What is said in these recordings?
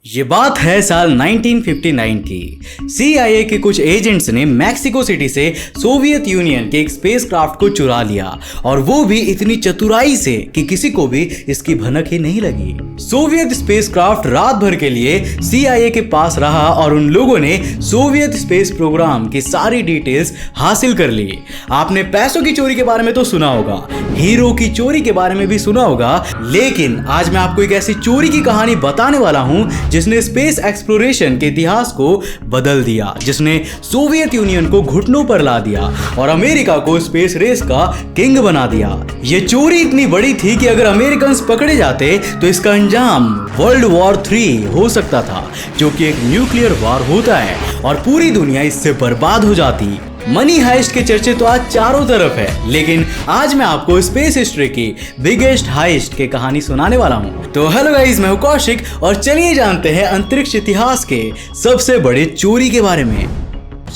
ये बात है साल 1959 की। CIA के कुछ एजेंट्स ने मैक्सिको सिटी से सोवियत यूनियन के एक स्पेसक्राफ्ट को चुरा लिया और वो भी इतनी चतुराई से कि किसी को भी इसकी भनक ही नहीं लगी। सोवियत स्पेसक्राफ्ट रात भर के लिए CIA के पास रहा और उन लोगों ने सोवियत स्पेस प्रोग्राम की सारी डिटेल्स हासिल कर ली। आपने पैसों की चोरी के बारे में तो सुना होगा, हीरो की चोरी के बारे में भी सुना होगा, लेकिन आज मैं आपको एक ऐसी चोरी की कहानी बताने वाला हूं जिसने स्पेस एक्सप्लोरेशन के इतिहास को बदल दिया, जिसने सोवियत यूनियन को घुटनों पर ला दिया और अमेरिका को स्पेस रेस का किंग बना दिया। यह चोरी इतनी बड़ी थी कि अगर अमेरिकन्स पकड़े जाते तो इसका अंजाम वर्ल्ड वॉर 3 हो सकता था, जो कि एक न्यूक्लियर वॉर होता है और पूरी दुनिया इससे बर्बाद हो जाती। मनी हाइस्ट के चर्चे तो आज चारों तरफ है, लेकिन आज मैं आपको स्पेस हिस्ट्री की बिगेस्ट हाइस्ट की कहानी सुनाने वाला हूं। तो हेलो गाइस, मैं हूं कौशिक और चलिए जानते हैं अंतरिक्ष इतिहास के सबसे बड़े चोरी के बारे में।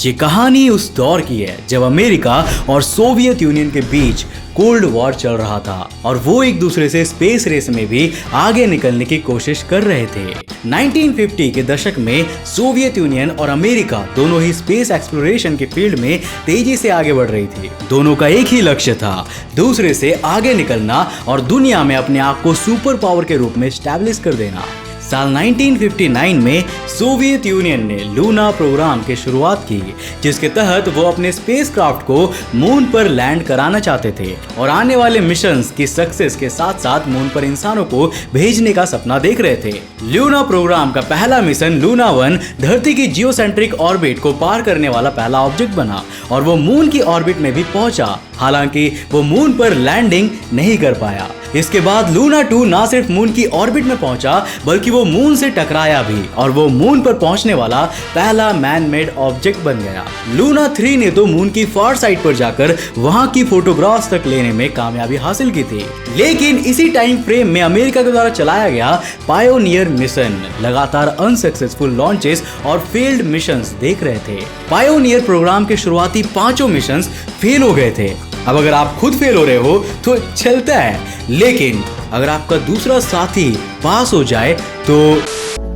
ये कहानी उस दौर की है जब अमेरिका और सोवियत यूनियन के बीच कोल्ड वॉर चल रहा था और वो एक दूसरे से स्पेस रेस में भी आगे निकलने की कोशिश कर रहे थे। 1950 के दशक में सोवियत यूनियन और अमेरिका दोनों ही स्पेस एक्सप्लोरेशन के फील्ड में तेजी से आगे बढ़ रही थी। दोनों का एक ही लक्ष्य था, दूसरे से आगे निकलना और दुनिया में अपने आप को सुपर पावर के रूप में स्टैब्लिश कर देना। साल 1959 में सोवियत यूनियन ने लूना प्रोग्राम की शुरुआत की, जिसके तहत वो अपने स्पेसक्राफ्ट को मून पर लैंड कराना चाहते थे और आने वाले मिशंस की सक्सेस के साथ साथ मून पर इंसानों को भेजने का सपना देख रहे थे। लूना प्रोग्राम का पहला मिशन लूना 1 धरती की जियोसेंट्रिक ऑर्बिट को पार करने वाला पहला ऑब्जेक्ट बना और वो मून की ऑर्बिट में भी पहुंचा, हालांकि वो मून पर लैंडिंग नहीं कर पाया। इसके बाद लूना 2 ना सिर्फ मून की ऑर्बिट में पहुंचा बल्कि वो मून से टकराया भी और वो मून पर पहुंचने वाला पहला मैन मेड ऑब्जेक्ट बन गया। लूना 3 ने तो मून की फार साइड पर जाकर वहां की फोटोग्राफ्स तक लेने में कामयाबी हासिल की थी। लेकिन इसी टाइम फ्रेम में अमेरिका के द्वारा चलाया गया पायोनियर मिशन लगातार अनसक्सेसफुल लॉन्चेस और फेल्ड मिशंस देख रहे थे। पायोनियर प्रोग्राम के शुरुआती 5 मिशंस फेल हो गए थे। अब अगर आप खुद फेल हो रहे हो तो चलता है, लेकिन अगर आपका दूसरा साथी पास हो जाए तो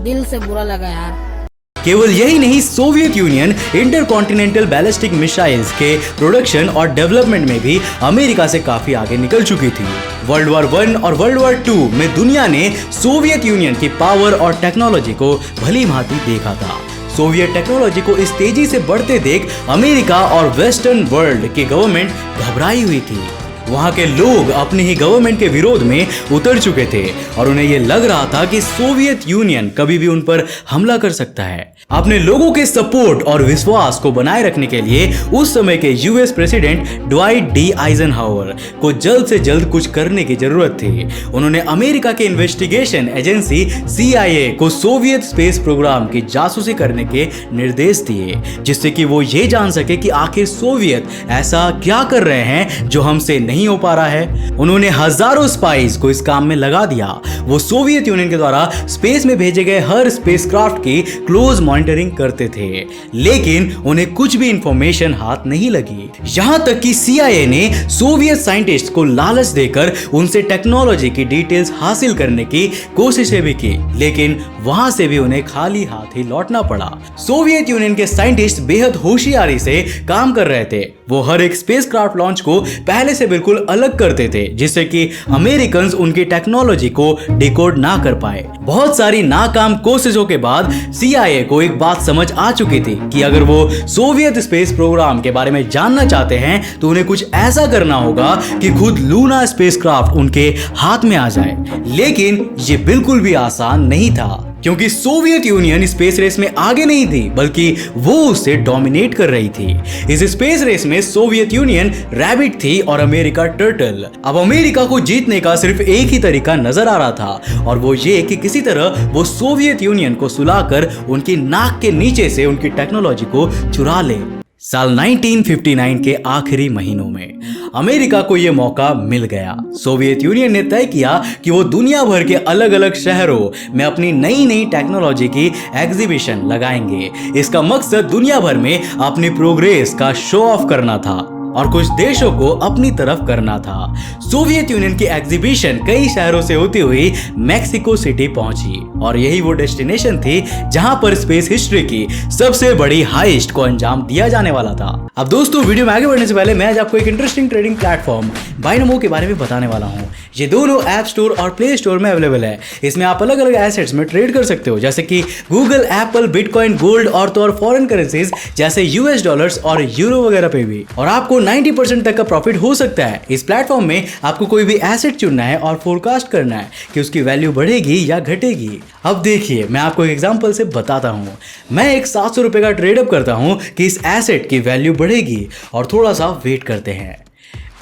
दिल से बुरा लगा यार। केवल यही नहीं, Soviet union intercontinental ballistic missiles के प्रोडक्शन और डेवलपमेंट में भी अमेरिका से काफी आगे निकल चुकी थी। वर्ल्ड वॉर 1 और वर्ल्ड वॉर 2 में दुनिया ने सोवियत यूनियन की पावर और टेक्नोलॉजी को भली भांति देखा था। सोवियत टेक्नोलॉजी को इस तेजी से बढ़ते देख अमेरिका और वेस्टर्न वर्ल्ड की गवर्नमेंट घबराई हुई थी। वहां के लोग अपनी ही गवर्नमेंट के विरोध में उतर चुके थे और उन्हें यह लग रहा था कि सोवियत यूनियन कभी भी उन पर हमला कर सकता है। अपने लोगों के सपोर्ट और विश्वास को बनाए रखने के लिए उस समय के US president Dwight D Eisenhower को जल्द से जल्द कुछ करने की जरूरत थी। उन्होंने अमेरिका के इन्वेस्टिगेशन एजेंसी CIA को सोवियत स्पेस प्रोग्राम की जासूसी करने के निर्देश दिए, जिससे कि वो ये जान सके कि आखिर सोवियत ऐसा क्या कर रहे हैं जो हमसे नहीं हो पा रहा है। उन्होंने हजारों स्पाइस को इस काम में लगा दिया। वो सोवियत यूनियन के द्वारा स्पेस में भेजे गए हर स्पेसक्राफ्ट की क्लोज मॉनिटरिंग करते थे, लेकिन उन्हें कुछ भी इंफॉर्मेशन हाथ नहीं लगी। यहां तक कि CIA ने सोवियत साइंटिस्ट को लालच देकर उनसे टेक्नोलॉजी की डिटेल्स हासिल करने की कोशिशें भी की, लेकिन वहां से भी उन्हें खाली हाथ ही लौटना पड़ा। सोवियत यूनियन के साइंटिस्ट बेहद होशियारी से काम कर रहे थे। वो हर एक स्पेसक्राफ्ट लॉन्च को पहले से बिल्कुल अलग करते थे, जिससे कि अमेरिकन्स उनकी टेक्नोलॉजी को डिकोड ना कर पाए। बहुत सारी नाकाम कोशिशों के बाद CIA को एक बात समझ आ चुकी थी कि अगर वो सोवियत स्पेस प्रोग्राम के बारे में जानना चाहते हैं तो उन्हें कुछ ऐसा करना होगा कि खुद लूना स्पेसक्राफ्ट उनके हाथ में आ जाए। लेकिन ये बिल्कुल भी आसान नहीं था, क्योंकि सोवियत यूनियन स्पेस रेस में आगे नहीं थी बल्कि वो उसे डोमिनेट कर रही थी। इस स्पेस रेस में सोवियत यूनियन रैबिट थी और अमेरिका टर्टल। अब अमेरिका को जीतने का सिर्फ एक ही तरीका नजर आ रहा था और वो ये कि किसी तरह वो सोवियत यूनियन को सुलाकर उनकी नाक के नीचे से उनकी टेक्नोलॉजी को चुरा ले। साल 1959 के आखिरी महीनों में अमेरिका को यह मौका मिल गया। सोवियत यूनियन ने तय किया कि वो दुनिया भर के अलग अलग शहरों में अपनी नई नई टेक्नोलॉजी की एग्जीबिशन लगाएंगे। इसका मकसद दुनिया भर में अपनी प्रोग्रेस का शो ऑफ करना था। और कुछ देशों को अपनी तरफ करना था। सोवियत यूनियन की एग्जीबिशन कई शहरों से होती हुई मैक्सिको सिटी पहुंची और यही वो डेस्टिनेशन थी जहां पर स्पेस हिस्ट्री की सबसे बड़ी हाइस्ट को अंजाम दिया जाने वाला था। अब दोस्तों, वीडियो में आगे बढ़ने से पहले मैं आज आपको एक इंटरेस्टिंग ट्रेडिंग प्लेटफॉर्म बाइनोमो के बारे में बताने वाला हूं। ये दोनों ऐप स्टोर और प्ले स्टोर में अवेलेबल है। इसमें आप अलग अलग एसेट्स में ट्रेड कर सकते हो, जैसे कि गूगल, एप्पल, बिटकॉइन, गोल्ड और तो और फॉरेन करेंसीज जैसे यूएस डॉलर्स और यूरो वगैरह पे भी। और आपको 90% तक का प्रॉफिट हो सकता है। इस प्लेटफॉर्म में आपको कोई भी एसेट चुनना है और फोरकास्ट करना है कि उसकी वैल्यू बढ़ेगी या घटेगी। अब देखिए, मैं आपको एक एग्जांपल से बताता हूं। मैं एक 700 रुपए का ट्रेडअप करता हूं कि इस एसेट की वैल्यू बढ़ेगी और थोड़ा सा वेट करते हैं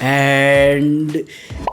एंड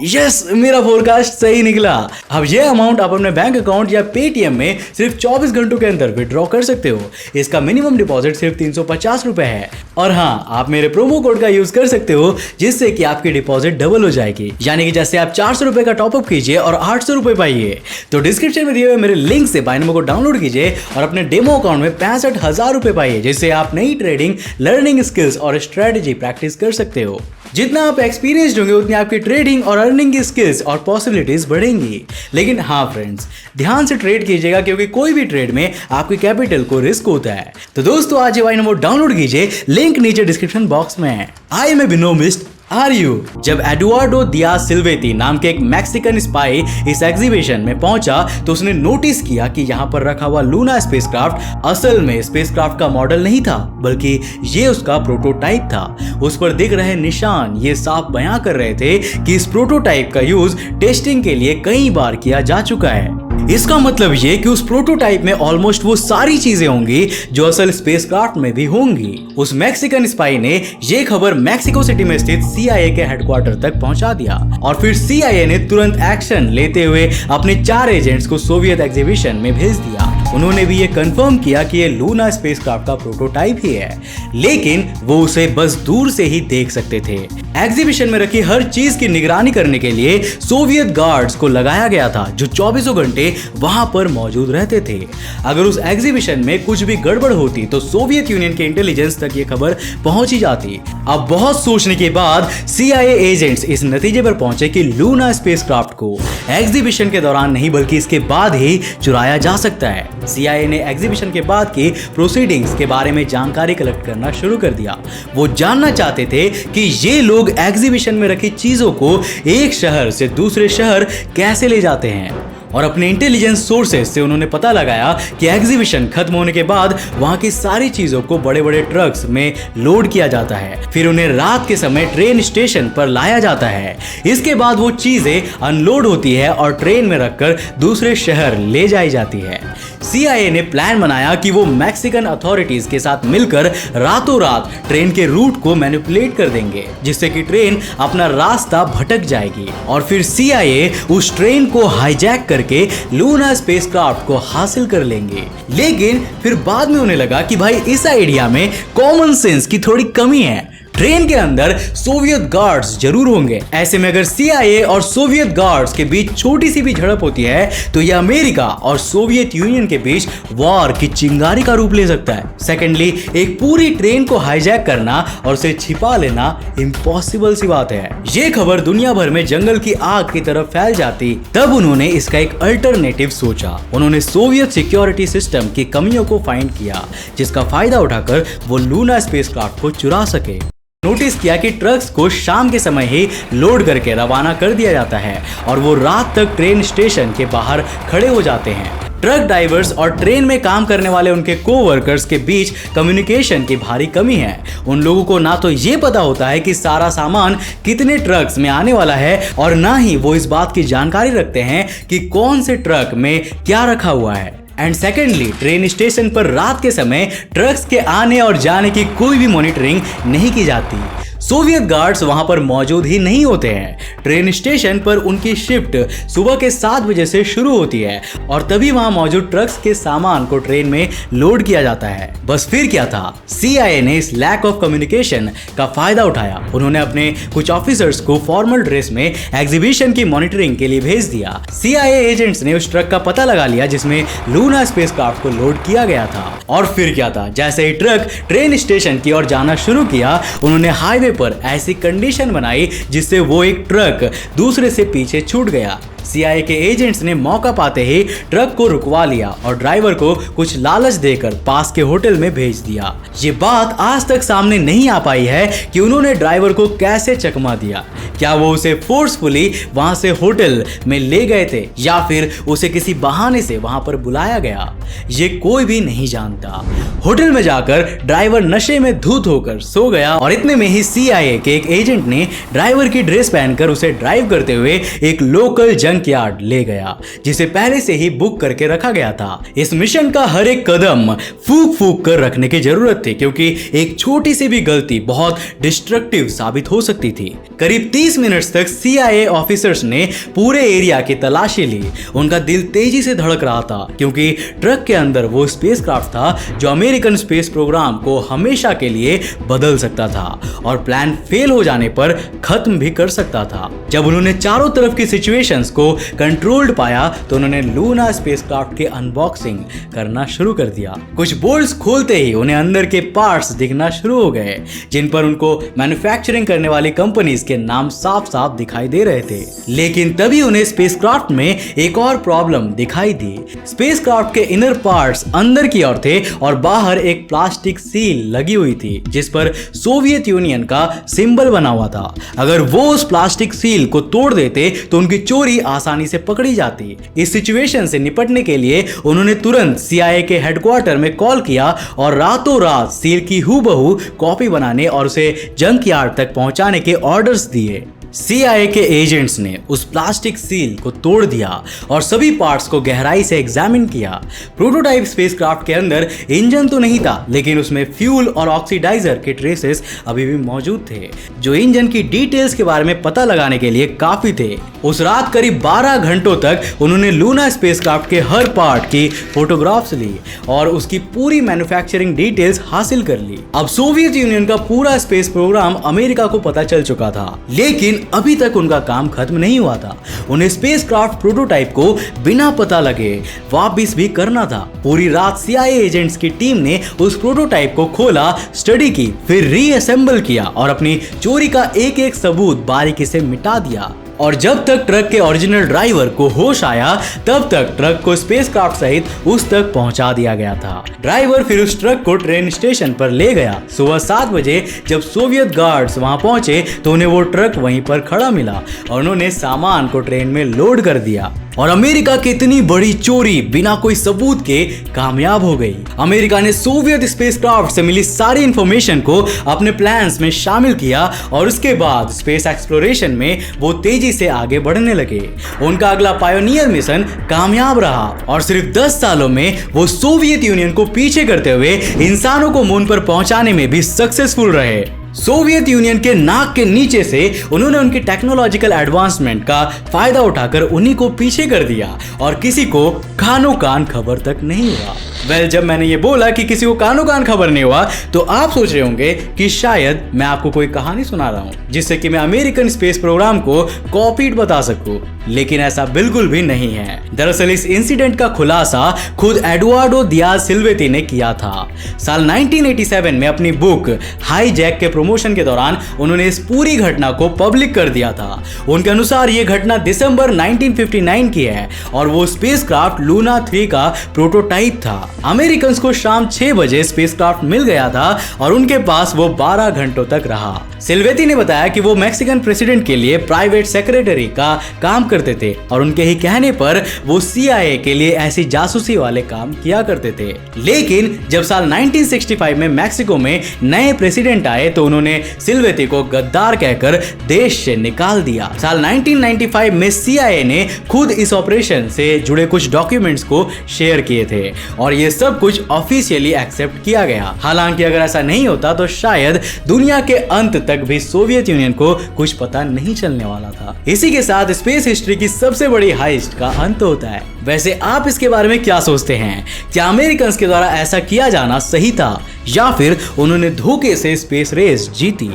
यस, मेरा फोरकास्ट सही निकला। अब ये अमाउंट आप अपने बैंक अकाउंट या पेटीएम में सिर्फ 24 घंटों के अंदर विड्रॉ कर सकते हो। इसका मिनिमम डिपॉजिट सिर्फ 350 रुपए है। और हाँ, आप मेरे प्रोमो कोड का यूज कर सकते हो जिससे कि आपकी डिपॉजिट डबल हो जाएगी। यानी कि जैसे आप 400 रुपए का टॉपअप कीजिए और 800 रुपए पाइए। तो डिस्क्रिप्शन में दिए हुए मेरे लिंक से बाइनोमो को डाउनलोड कीजिए और अपने डेमो अकाउंट में 65,000 रुपए पाइए, जिससे आप नई ट्रेडिंग, लर्निंग स्किल्स और स्ट्रेटेजी प्रैक्टिस कर सकते हो। जितना आप एक्सपीरियंस्ड होंगे उतनी आपकी ट्रेडिंग और अर्निंग की स्किल्स और पॉसिबिलिटीज बढ़ेंगी। लेकिन हाँ फ्रेंड्स, ध्यान से ट्रेड कीजिएगा क्योंकि कोई भी ट्रेड में आपके कैपिटल को रिस्क होता है। तो दोस्तों, आज ये बाइनोमो डाउनलोड कीजिए, लिंक नीचे डिस्क्रिप्शन बॉक्स में है। I am binomist are you. जब एडुआर्डो दियाज सिल्वेती नाम के एक मैक्सिकन स्पाई इस एग्जीबिशन में पहुंचा तो उसने नोटिस किया कि यहाँ पर रखा हुआ लूना स्पेसक्राफ्ट असल में स्पेसक्राफ्ट का मॉडल नहीं था, बल्कि ये उसका प्रोटोटाइप था। उस पर दिख रहे निशान ये साफ बयां कर रहे थे कि इस प्रोटोटाइप का यूज टेस्टिंग के लिए कई बार किया जा चुका है। इसका मतलब ये कि उस प्रोटोटाइप में ऑलमोस्ट वो सारी चीजें होंगी जो असल स्पेसक्राफ्ट में भी होंगी। उस मैक्सिकन स्पाई ने ये खबर मैक्सिको सिटी में स्थित CIA के हेडक्वार्टर तक पहुंचा दिया और फिर CIA ने तुरंत एक्शन लेते हुए अपने 4 एजेंट्स को सोवियत एग्जीबिशन में भेज दिया। उन्होंने भी ये कंफर्म किया कि ये लूना स्पेसक्राफ्ट का प्रोटोटाइप ही है, लेकिन वो उसे बस दूर से ही देख सकते थे। एग्जीबिशन में रखी हर चीज की निगरानी करने के लिए सोवियत गार्ड्स को लगाया गया था, जो 24 घंटे वहां पर मौजूद रहते थे। अगर उस एग्जीबिशन में कुछ भी गड़बड़ होती तो सोवियत यूनियन के इंटेलिजेंस तक ये खबर पहुंची जाती। अब बहुत सोचने के बाद CIA एजेंट्स इस नतीजे पर पहुंचे कि लूना स्पेसक्राफ्ट को एग्जीबिशन के दौरान नहीं बल्कि इसके बाद ही चुराया जा सकता है। CIA ने एग्जीबिशन के बाद की प्रोसीडिंग्स के बारे में जानकारी कलेक्ट करना शुरू कर दिया। वो जानना चाहते थे कि ये लोग एग्जीबिशन में रखी चीजों को एक शहर से दूसरे शहर कैसे ले जाते हैं। और अपने इंटेलिजेंस सोर्सेज से उन्होंने पता लगाया कि एग्जीबिशन खत्म होने के बाद वहां की सारी चीजों को बड़े बड़े ट्रक्स में लोड किया जाता है, फिर उन्हें रात के समय ट्रेन स्टेशन पर लाया जाता है। इसके बाद वो चीजें अनलोड होती है और ट्रेन में रखकर दूसरे शहर ले जाई जाती है। CIA ने प्लान बनाया कि वो मैक्सिकन अथॉरिटीज के साथ मिलकर रातों रात ट्रेन के रूट को मैनिपुलेट कर देंगे, जिससे कि ट्रेन अपना रास्ता भटक जाएगी और फिर CIA उस ट्रेन को हाईजैक करके लूना स्पेसक्राफ्ट को हासिल कर लेंगे। लेकिन फिर बाद में उन्हें लगा कि भाई इस आइडिया में कॉमन सेंस की थोड़ी कमी है। ट्रेन के अंदर सोवियत गार्ड्स जरूर होंगे। ऐसे में अगर CIA और सोवियत गार्ड्स के बीच छोटी सी भी झड़प होती है तो यह अमेरिका और सोवियत यूनियन के बीच वॉर की चिंगारी का रूप ले सकता है। सेकेंडली, एक पूरी ट्रेन को हाईजैक करना और उसे छिपा लेना इम्पॉसिबल सी बात है। ये खबर दुनिया भर में जंगल की आग की तरफ फैल जाती। तब उन्होंने इसका एक अल्टरनेटिव सोचा। उन्होंने सोवियत सिक्योरिटी सिस्टम की कमियों को फाइंड किया, जिसका फायदा उठाकर वो लूना स्पेसक्राफ्ट को चुरा सके। नोटिस किया कि ट्रक्स को शाम के समय ही लोड करके रवाना कर दिया जाता है और वो रात तक ट्रेन स्टेशन के बाहर खड़े हो जाते हैं। ट्रक ड्राइवर्स और ट्रेन में काम करने वाले उनके कोवर्कर्स के बीच कम्युनिकेशन की भारी कमी है। उन लोगों को ना तो ये पता होता है कि सारा सामान कितने ट्रक्स में आने वाला है और ना ही वो इस बात की जानकारी रखते हैं कि कौन से ट्रक में क्या रखा हुआ है। एंड सेकेंडली, ट्रेन स्टेशन पर रात के समय ट्रक्स के आने और जाने की कोई भी मॉनिटरिंग नहीं की जाती। सोवियत गार्ड्स वहां पर मौजूद ही नहीं होते हैं। ट्रेन स्टेशन पर उनकी शिफ्ट सुबह के 7 बजे से शुरू होती है और तभी वहां मौजूद ट्रक्स के सामान को ट्रेन में लोड किया जाता है। बस फिर क्या था, CIA ने इस लैक ऑफ कम्युनिकेशन का फायदा उठाया। उन्होंने अपने कुछ ऑफिसर्स को फॉर्मल ड्रेस में एग्जीबिशन की मॉनिटरिंग के लिए भेज दिया। CIA एजेंट्स ने उस ट्रक का पता लगा लिया जिसमें लूना स्पेसक्राफ्ट को लोड किया गया था। और फिर क्या था, जैसे ही ट्रक ट्रेन स्टेशन की ओर जाना शुरू किया, उन्होंने हाईवे समय पर ऐसी कंडीशन बनाई जिससे वो एक ट्रक दूसरे से पीछे छूट गया। CIA के एजेंट्स ने मौका पाते ही ट्रक को रुकवा लिया और ड्राइवर को कुछ लालच देकर पास के होटल में भेज दिया। ये बात आज तक सामने नहीं आ पाई है कि उन्होंने ड्राइवर को कैसे चकमा दिया। क्या वो उसे फोर्सफुली वहां से होटल में ले गए थे या फिर उसे किसी बहाने से वहां पर बुलाया गया, ये कोई भी नहीं जानता। होटल में जाकर ड्राइवर नशे में धुत होकर सो गया और इतने में ही CIA के एक एजेंट ने ड्राइवर की ड्रेस पहनकर उसे ड्राइव करते हुए एक लोकल जंक यार्ड ले गया, जिसे पहले से ही बुक करके रखा गया था। इस मिशन का हर एक कदम फूक फूक कर रखने की जरूरत थी, क्योंकि एक छोटी सी भी गलती बहुत डिस्ट्रक्टिव साबित हो सकती थी। करीब 30 मिनट तक CIA ऑफिसर्स ने पूरे एरिया की तलाशी ली। उनका दिल तेजी से धड़क रहा था, क्योंकि ट्रक के अंदर वो स्पेसक्राफ्ट था जो अमेरिकन स्पेस प्रोग्राम को हमेशा के लिए बदल सकता था और प्लान फेल हो जाने पर खत्म भी कर सकता था। जब उन्होंने चारों तरफ की सिचुएशंस को कंट्रोल्ड पाया तो उन्होंने लूना स्पेसक्राफ्ट के अनबॉक्सिंग करना शुरू कर दिया। कुछ बोल्ट्स खोलते ही उन्हें अंदर के पार्ट्स दिखना शुरू हो गए, जिन पर उनको मैन्युफैक्चरिंग करने वाली कंपनीज के नाम साफ साफ दिखाई दे रहे थे। लेकिन तभी उन्हें स्पेसक्राफ्ट में एक और प्रॉब्लम दिखाई दी। स्पेसक्राफ्ट के इनर पार्ट्स अंदर की ओर थे और बाहर एक प्लास्टिक सील लगी हुई थी, जिस पर सोवियत यूनियन का सिंबल बना हुआ था। अगर वो उस प्लास्टिक सील को तोड़ देते तो उनकी चोरी आसानी से पकड़ी जाती। इस सिचुएशन से निपटने के लिए उन्होंने तुरंत CIA के हेडक्वार्टर में कॉल किया और रातों रात सील की हूबहू कॉपी बनाने और उसे जंक यार्ड तक पहुंचाने के ऑर्डर्स दिए। CIA के एजेंट्स ने उस प्लास्टिक सील को तोड़ दिया और सभी पार्ट्स को गहराई से एग्जामिन किया। प्रोटोटाइप स्पेसक्राफ्ट के अंदर इंजन तो नहीं था, लेकिन उसमें फ्यूल और ऑक्सीडाइजर के ट्रेसेस अभी भी मौजूद थे, जो इंजन की डिटेल्स के बारे में पता लगाने के लिए काफी थे। उस रात करीब 12 घंटों तक उन्होंने लूना स्पेसक्राफ्ट के हर पार्ट की फोटोग्राफ्स ली और उसकी पूरी मैन्युफैक्चरिंग डिटेल्स हासिल कर ली। अब सोवियत यूनियन का पूरा स्पेस प्रोग्राम अमेरिका को पता चल चुका था, लेकिन अभी तक उनका काम खत्म नहीं हुआ था। उन्हें स्पेसक्राफ्ट प्रोटोटाइप को बिना पता लगे वापस भी करना था। पूरी रात CIA एजेंट्स की टीम ने उस प्रोटोटाइप को खोला, स्टडी की, फिर रीअसेंबल किया और अपनी चोरी का एक एक सबूत बारीकी से मिटा दिया। और जब तक ट्रक के ओरिजिनल ड्राइवर को होश आया, तब तक ट्रक को स्पेसक्राफ्ट सहित उस तक पहुंचा दिया गया था। ड्राइवर फिर उस ट्रक को ट्रेन स्टेशन पर ले गया। सुबह 7 बजे जब सोवियत गार्ड्स वहां पहुंचे तो उन्हें वो ट्रक वहीं पर खड़ा मिला और उन्होंने सामान को ट्रेन में लोड कर दिया। और अमेरिका की इतनी बड़ी चोरी बिना कोई सबूत के कामयाब हो गई। अमेरिका ने सोवियत स्पेसक्राफ्ट से मिली सारी इंफॉर्मेशन को अपने प्लान्स में शामिल किया और उसके बाद स्पेस एक्सप्लोरेशन में वो तेजी से आगे बढ़ने लगे। उनका अगला पायोनियर मिशन कामयाब रहा और सिर्फ 10 सालों में वो सोवियत यूनियन को पीछे करते हुए इंसानों को मून पर पहुंचाने में भी सक्सेसफुल रहे। सोवियत यूनियन के नाक के नीचे से उन्होंने उनकी टेक्नोलॉजिकल एडवांसमेंट का फायदा उठाकर उन्हीं को पीछे कर दिया और किसी को कानो कान खबर तक नहीं हुआ। जब मैंने ये बोला कि किसी को कानो कान खबर नहीं हुआ तो आप सोच रहे होंगे कि शायद मैं आपको कोई कहानी सुना रहा हूं जिससे कि मैं अमेरिकन स्पेस प्रोग्राम को कॉपीड बता सकूं, लेकिन ऐसा बिल्कुल भी नहीं है। दरअसल इस इंसिडेंट का खुलासा खुद एडुआर्डो दियाज सिल्वेती ने किया था। साल 1987 में अपनी बुक हाई जैक के प्रमोशन के दौरान उन्होंने इस पूरी घटना को पब्लिक कर दिया था। उनके अनुसार यह घटना दिसंबर 1959 की है और वो स्पेसक्राफ्ट लूना 3 का प्रोटोटाइप था। अमेरिकन को शाम 6 बजे स्पेसक्राफ्ट मिल गया था और उनके पास वो 12 घंटों तक रहा। सिल्वेती ने बताया कि वो मैक्सिकन प्रेसिडेंट के लिए प्राइवेट सेक्रेटरी का काम करते थे और उनके ही कहने पर वो CIA के लिए ऐसी जासूसी वाले काम किया करते थे। लेकिन जब साल 1965 में मैक्सिको में नए प्रेसिडेंट आए तो उन्होंने सिल्वेती को गद्दार कहकर देश से निकाल दिया। साल 1995 में CIA ने खुद इस ऑपरेशन से जुड़े कुछ डॉक्यूमेंट्स को शेयर किए थे और ये सब कुछ ऑफिशियली एक्सेप्ट किया गया। हालांकि अगर ऐसा नहीं होता तो शायद दुनिया के अंत तक भी सोवियत यूनियन को कुछ पता नहीं चलने वाला था। इसी के साथ स्पेस हिस्ट्री की सबसे बड़ी हाइस्ट का अंत होता है। वैसे आप इसके बारे में क्या सोचते हैं? क्या अमेरिकन के द्वारा ऐसा किया जाना सही था या फिर उन्होंने धोखे से स्पेस रेस जीती?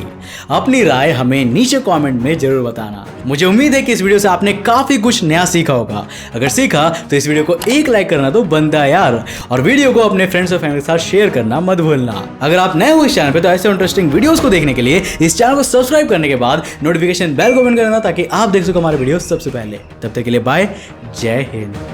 अपनी राय हमें नीचे कमेंट में जरूर बताना। मुझे उम्मीद है कि इस वीडियो से आपने काफी कुछ नया सीखा होगा। अगर सीखा तो इस वीडियो को एक लाइक करना तो बनता है यार, और वीडियो को अपने फ्रेंड्स और फैमिली के साथ शेयर करना मत भूलना। अगर आप नए हो इस चैनल पे तो ऐसे इंटरेस्टिंग वीडियोस को देखने के लिए इस चैनल को सब्सक्राइब करने के बाद नोटिफिकेशन बेल को ऑन करना ताकि आप देख सको हमारे वीडियो सबसे पहले। तब तक के लिए बाय, जय हिंद।